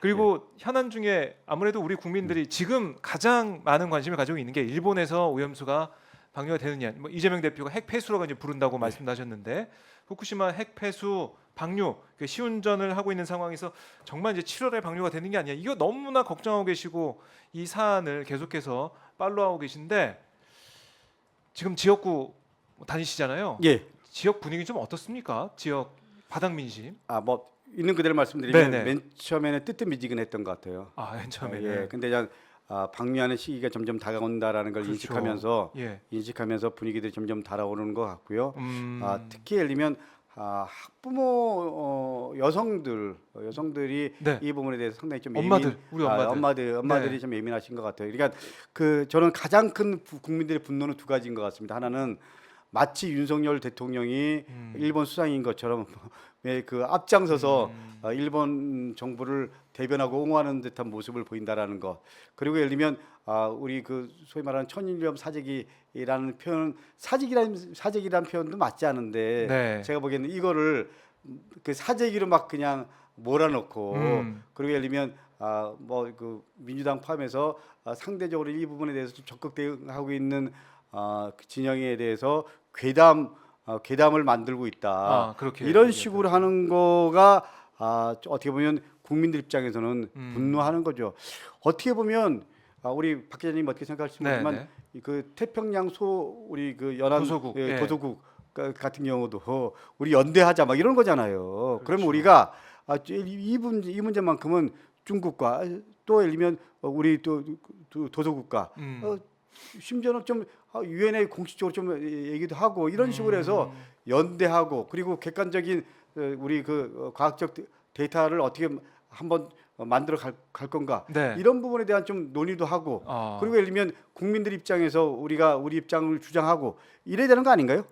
그리고 현안 중에 아무래도 우리 국민들이 지금 가장 많은 관심을 가지고 있는 게 일본에서 오염수가 방류가 되느냐. 뭐 이재명 대표가 핵 폐수라고 이제 부른다고 말씀하셨는데 후쿠시마 핵 폐수 방류 그 시운전을 하고 있는 상황에서 정말 이제 7월에 방류가 되는 게 아니야. 이거 너무나 걱정하고 계시고 이 사안을 계속해서 팔로우하고 계신데 지금 지역구 다니시잖아요. 예. 지역 분위기 좀 어떻습니까? 지역 바닥 민심. 뭐 있는 그대로 말씀드리면 네네. 맨 처음에는 뜨뜻미지근했던 것 같아요. 맨 처음에는. 예. 근데 이제 방류하는 시기가 점점 다가온다라는 걸 그렇죠. 인식하면서 분위기들이 점점 달아오르는 것 같고요. 음. 특히 예를 들면 학부모 여성들이 네. 이 부분에 대해서 상당히 좀 우리 엄마들. 엄마들이 네. 좀 예민하신 것 같아요. 그러니까 저는 가장 큰 국민들의 분노는 두 가지인 것 같습니다. 하나는 마치 윤석열 대통령이 일본 수상인 것처럼 그 앞장서서 일본 정부를 대변하고 옹호하는 듯한 모습을 보인다라는 것. 그리고 예를 들면 우리 그 소위 말하는 천일염 사재기라는 표현, 사재기라는 표현도 맞지 않은데 네. 제가 보기에는 이거를 그 사재기로 막 그냥 몰아넣고 그리고 예를 들면 뭐 그 민주당 포함해서 상대적으로 이 부분에 대해서 좀 적극 대응하고 있는 그 진영에 대해서 괴담을 만들고 있다. 그렇게 이런 식으로 하는 거가 어떻게 보면 국민들 입장에서는 분노하는 거죠. 어떻게 보면 우리 박 기자님 어떻게 생각할지 모르지만 그 태평양 우리 그 연안 도서국, 도서국 같은 경우도 우리 연대하자 막 이런 거잖아요. 그렇죠. 그러면 우리가 이 문제만큼은 중국과 또 예를 들면 우리 또 도서국과 심지어는 좀 유엔에 공식적으로 좀 얘기도 하고 이런 식으로 해서 연대하고 그리고 객관적인 우리 그 과학적 데이터를 어떻게 한번 만들어 갈 건가 네. 이런 부분에 대한 좀 논의도 하고 그리고 예를 들면 국민들 입장에서 우리가 우리 입장을 주장하고 이래야 되는 거 아닌가요?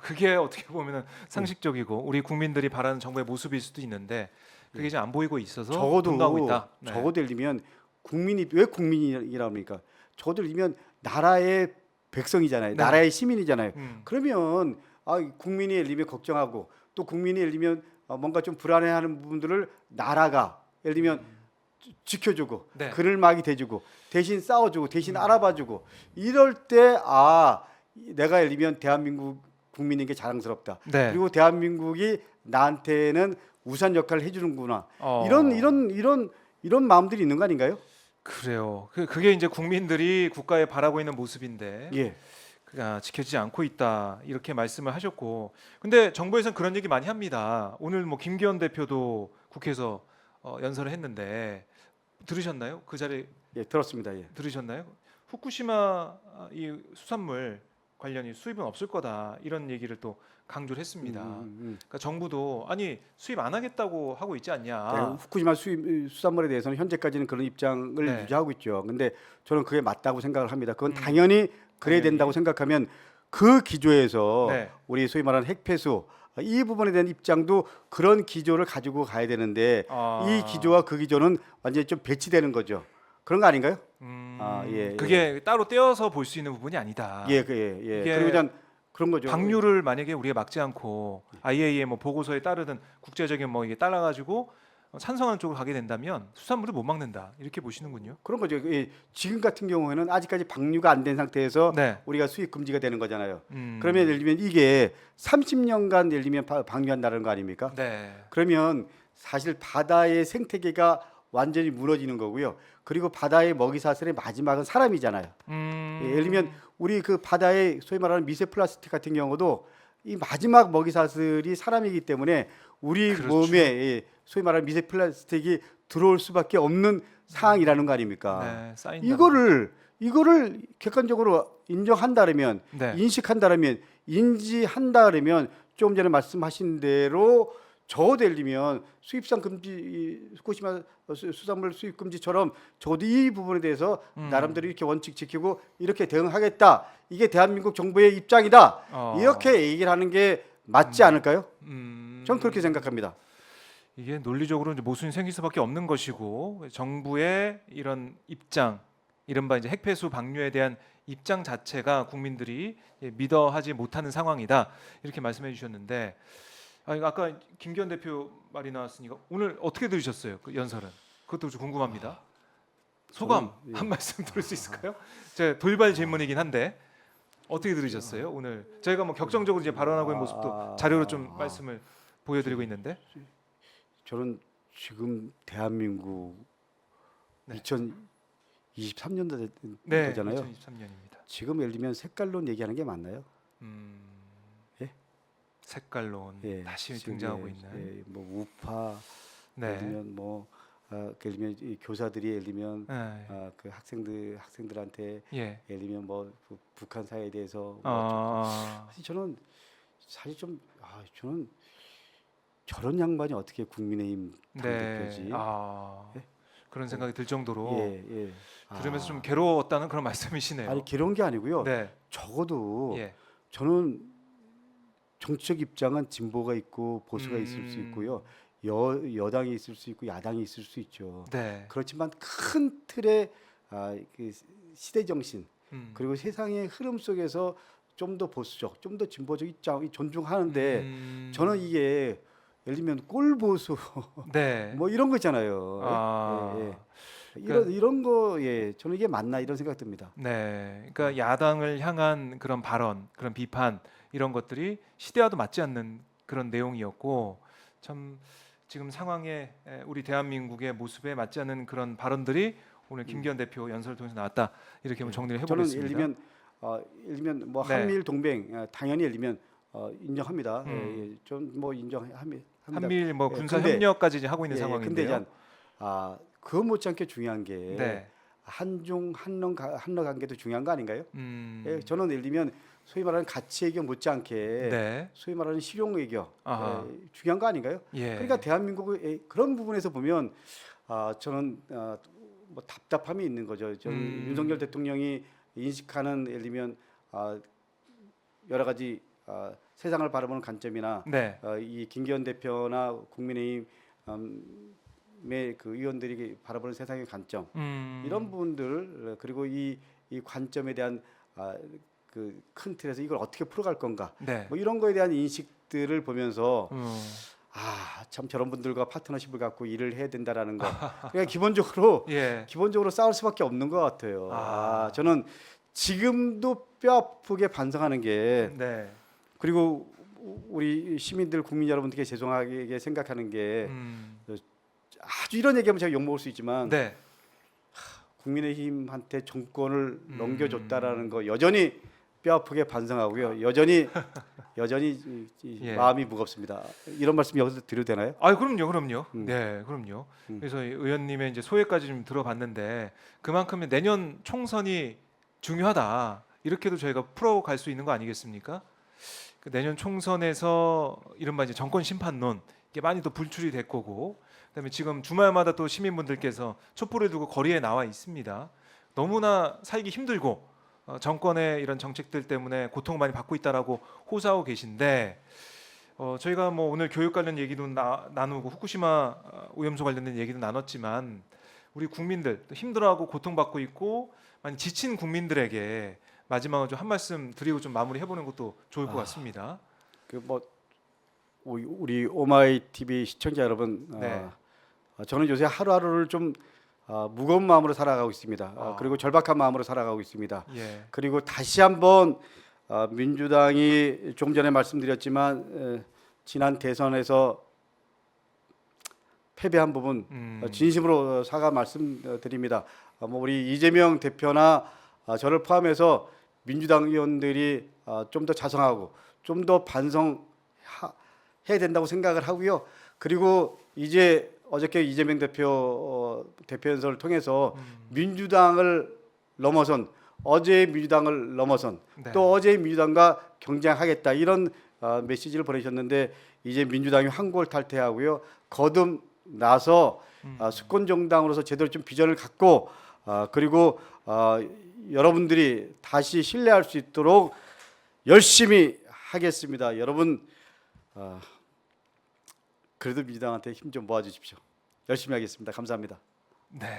그게 어떻게 보면은 상식적이고 우리 국민들이 바라는 정부의 모습일 수도 있는데 그게 이제 안 보이고 있어서 분노하고 있다. 네. 적어도 예를 들면 국민이 왜 국민이라고 합니까? 적어도 예를 들면 나라의 백성이잖아요. 네. 나라의 시민이잖아요. 그러면 그러면 국민이 예를 들면 걱정하고 또 국민이 예를 들면 뭔가 좀 불안해하는 부분들을 나라가 예를 들면 지켜주고 네. 그늘막이 돼주고 대신 싸워주고 대신 알아봐주고 이럴 때 내가 예를 들면 대한민국 국민인 게 자랑스럽다. 네. 그리고 대한민국이 나한테는 우산 역할을 해주는구나. 이런 마음들이 있는 거 아닌가요? 그래요. 그게 이제 국민들이 국가에 바라고 있는 모습인데 예. 그가 지켜지지 않고 있다 이렇게 말씀을 하셨고, 근데 정부에서는 그런 얘기 많이 합니다. 오늘 뭐 김기현 대표도 국회에서 연설을 했는데 들으셨나요? 그 자리 예, 들었습니다. 예. 들으셨나요? 후쿠시마 이 수산물 관련이 수입은 없을 거다 이런 얘기를 또 강조를 했습니다. 그러니까 정부도 아니 수입 안 하겠다고 하고 있지 않냐. 네, 후쿠시마 수산물에 대해서는 현재까지는 그런 입장을 네. 유지하고 있죠. 근데 저는 그게 맞다고 생각을 합니다. 그건 당연히 그래야 된다고 생각하면 그 기조에서 네. 우리 소위 말하는 핵폐수 이 부분에 대한 입장도 그런 기조를 가지고 가야 되는데 이 기조와 그 기조는 완전히 좀 배치되는 거죠. 그런 거 아닌가요? 그게 따로 떼어서 볼 수 있는 부분이 아니다. 예. 이게 그리고 일단 그런 거죠. 방류를 만약에 우리가 막지 않고 IAEA 뭐 보고서에 따르든 국제적인 뭐 이게 따라가지고 찬성하는 쪽으로 가게 된다면 수산물을 못 막는다 이렇게 보시는군요. 그런 거죠. 지금 같은 경우에는 아직까지 방류가 안 된 상태에서 네. 우리가 수입 금지가 되는 거잖아요. 그러면 예를 들면 이게 30년간 예를 들면 방류한다는 거 아닙니까? 네. 그러면 사실 바다의 생태계가 완전히 무너지는 거고요. 그리고 바다의 먹이 사슬의 마지막은 사람이잖아요. 예를 들면 우리 그 바다의 소위 말하는 미세 플라스틱 같은 경우도 이 마지막 먹이 사슬이 사람이기 때문에 우리 그렇죠. 몸에 소위 말하는 미세 플라스틱이 들어올 수밖에 없는 상황이라는 거 아닙니까? 네, 쌓인다. 이거를 객관적으로 인정한다면, 네. 인식한다면, 인지한다면 조금 전에 말씀하신 대로 적어도 예를 들면 수입산 금지, 후쿠시마 수산물 수입 금지처럼 적어도 이 부분에 대해서 나름대로 이렇게 원칙 지키고 이렇게 대응하겠다. 이게 대한민국 정부의 입장이다. 이렇게 얘기를 하는 게 맞지 않을까요? 저는 그렇게 생각합니다. 이게 논리적으로 이제 모순이 생길 수밖에 없는 것이고 정부의 이런 입장, 이른바 이제 핵폐수 방류에 대한 입장 자체가 국민들이 믿어하지 못하는 상황이다 이렇게 말씀해 주셨는데, 아까 김기현 대표 말이 나왔으니까 오늘 어떻게 들으셨어요? 그 연설은 그것도 좀 궁금합니다. 소감 저는, 예. 한 말씀 들을 수 있을까요? 제 돌발 질문이긴 한데 어떻게 들으셨어요? 오늘 저희가 뭐 격정적으로 이제 발언하고 있는 모습도 자료로 좀 말씀을 보여드리고 있는데. 저는 지금 대한민국 네. 2023년도 네, 되잖아요. 2023년입니다. 지금 예를 들면 색깔론 얘기하는 게 맞나요? 예? 색깔론 예, 다시 지금 등장하고 예, 있는. 예, 뭐 우파 예를 네. 들면 뭐 예를 들면 이 교사들이 예를 들면 네. 그 학생들한테 예. 예를 들면 뭐 북한 사회에 대해서 뭐 아, 사실 저는 저는 저런 양반이 어떻게 국민의힘 네. 당대표지? 아, 예? 그런 생각이 들 정도로 예, 예. 들으면서 좀 아, 괴로웠다는 그런 말씀이시네요. 아니 괴로운 게 아니고요. 네. 적어도 예. 저는 정치적 입장은 진보가 있고 보수가 있을 수 있고요. 여당이 있을 수 있고 야당이 있을 수 있죠. 네. 그렇지만 큰 틀의 그 시대 정신 음. 그리고 세상의 흐름 속에서 좀 더 보수적, 좀 더 진보적 입장이 존중하는데 저는 이게 예를 들면 꼴보수 네. 뭐 이런 거 있잖아요. 아, 예, 예. 그러니까- 이런 거 예, 저는 이게 맞나 이런 생각 듭니다. 네. 그러니까 야당을 향한 그런 발언, 그런 비판 이런 것들이 시대와도 맞지 않는 그런 내용이었고 참 지금 상황에 우리 대한민국의 모습에 맞지 않는 그런 발언들이 오늘 김기현 대표 연설을 통해서 나왔다. 이렇게 한번 정리를 저는 해보겠습니다. 예를 들면 뭐 네. 한미일 동맹 당연히 예를 들면 인정합니다. 좀 뭐 인정합니다. 한미일 뭐 예, 군사 근데- 협력까지 이제 하고 있는 근데 상황인데요. 이제 그거 못지않게 중요한 게 네. 한중 한러 관계도 중요한 거 아닌가요? 음. 예, 저는 예를 들면 소위 말하는 가치 외교 못지않게 네. 소위 말하는 실용 외교 아하. 중요한 거 아닌가요? 예. 그러니까 대한민국의 그런 부분에서 보면 저는 뭐 답답함이 있는 거죠. 저는 윤석열 대통령이 인식하는 예를 들면 여러 가지 세상을 바라보는 관점이나 네. 이 김기현 대표나 국민의힘 그 의원들이 바라보는 세상의 관점 이런 부분들 그리고 이 관점에 대한 그 큰 틀에서 이걸 어떻게 풀어갈 건가 네. 뭐 이런 거에 대한 인식들을 보면서 음. 참 저런 분들과 파트너십을 갖고 일을 해야 된다라는 거 그냥 기본적으로 예. 싸울 수밖에 없는 것 같아요. 저는 지금도 뼈 아프게 반성하는 게 네. 그리고 우리 시민들 국민 여러분들께 죄송하게 생각하는 게 아주 이런 얘기하면 제가 욕 먹을 수 있지만 네. 국민의힘한테 정권을 넘겨줬다라는 거 여전히 뼈 아프게 반성하고요. 여전히 예. 마음이 무겁습니다. 이런 말씀 여기서 드려도 되나요? 아, 그럼요. 네, 그럼요. 그래서 이 의원님의 이제 소회까지 좀 들어봤는데 그만큼 내년 총선이 중요하다. 이렇게도 저희가 풀어갈 수 있는 거 아니겠습니까? 그 내년 총선에서 이른바 이제 정권 심판론 이게 많이 또 불출이 될 거고, 그다음에 지금 주말마다 또 시민분들께서 촛불을 두고 거리에 나와 있습니다. 너무나 살기 힘들고 정권의 이런 정책들 때문에 고통 많이 받고 있다라고 호소하고 계신데 저희가 뭐 오늘 교육 관련 얘기도 나누고 후쿠시마 오염수 관련된 얘기도 나눴지만 우리 국민들 또 힘들어하고 고통받고 있고 많이 지친 국민들에게 마지막으로 좀 한 말씀 드리고 좀 마무리해보는 것도 좋을 것 같습니다. 그 뭐 우리 오마이 TV 시청자 여러분, 네. 저는 요새 하루하루를 좀 무거운 마음으로 살아가고 있습니다. 그리고 절박한 마음으로 살아가고 있습니다. 예. 그리고 다시 한번 민주당이 조금 전에 말씀드렸지만 지난 대선에서 패배한 부분 진심으로 사과 말씀드립니다. 뭐 우리 이재명 대표나 저를 포함해서 민주당 의원들이 좀 더 자성하고 좀 더 반성해야 된다고 생각을 하고요. 그리고 이제 어저께 이재명 대표 대표 연설을 통해서 민주당을 넘어선 어제의 민주당을 넘어선 네. 또 어제의 민주당과 경쟁하겠다 이런 메시지를 보내셨는데 이제 민주당이 황골 탈퇴하고요. 거듭나서 수권 정당으로서 제대로 좀 비전을 갖고 그리고 여러분들이 다시 신뢰할 수 있도록 열심히 하겠습니다. 여러분 그래도 민주당한테 힘 좀 모아주십시오. 열심히 하겠습니다. 감사합니다. 네.